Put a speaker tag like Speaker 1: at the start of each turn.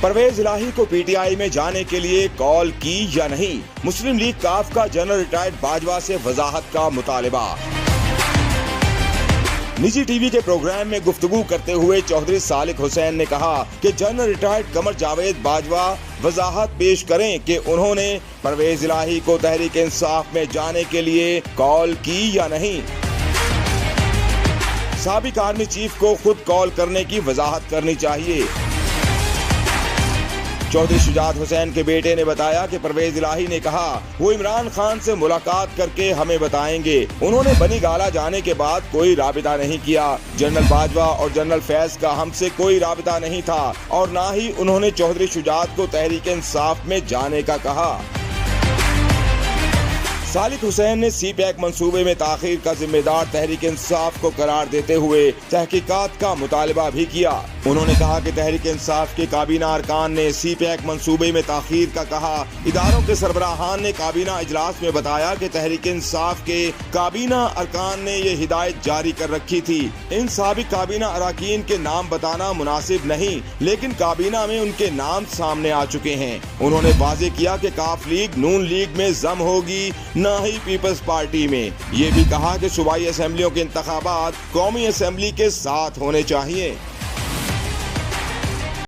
Speaker 1: परवेज इलाही को पीटीआई में जाने के लिए कॉल की या नहीं, मुस्लिम लीग काफ का जनरल रिटायर्ड बाजवा से वजाहत का मुतालिबा। निजी टीवी के प्रोग्राम में गुफ्तगू करते हुए चौधरी सालिक हुसैन ने कहा कि जनरल रिटायर्ड कमर जावेद बाजवा वजाहत पेश करें कि उन्होंने परवेज इलाही को तहरीक इंसाफ में जाने के लिए कॉल की या नहीं। साबिक आर्मी चीफ को खुद कॉल करने की वजाहत करनी चाहिए। चौधरी शुजात हुसैन के बेटे ने बताया कि परवेज इलाही ने कहा वो इमरान खान से मुलाकात करके हमें बताएंगे। उन्होंने बनी गाला जाने के बाद कोई राबिता नहीं किया। जनरल बाजवा और जनरल फैज का हमसे कोई राबिता नहीं था और ना ही उन्होंने चौधरी शुजात को तहरीक इंसाफ में जाने का कहा। सालिक हुसैन ने सी पैक मंसूबे में ताखीर का जिम्मेदार तहरीक इंसाफ को करार देते हुए तहकीकात का मुतालबा भी किया। उन्होंने कहा कि तहरीक इंसाफ के काबीना अरकान ने सी पैक मंसूबे में ताखीर का कहा। इदारों के सरबराहान ने काबीना इजलास में बताया कि तहरीक इंसाफ के काबीना अरकान ने ये हिदायत जारी कर रखी थी। इन साबिक काबीना अरकान के नाम बताना मुनासिब नहीं, लेकिन काबीना में उनके नाम सामने आ चुके हैं। उन्होंने वाज़ेह किया कि काफ लीग नून लीग में जम होगी, न ही पीपल्स पार्टी में। ये भी कहा कि सूबाई असेंबलियों के इंतखाबात कौमी असेंबली के साथ होने चाहिए।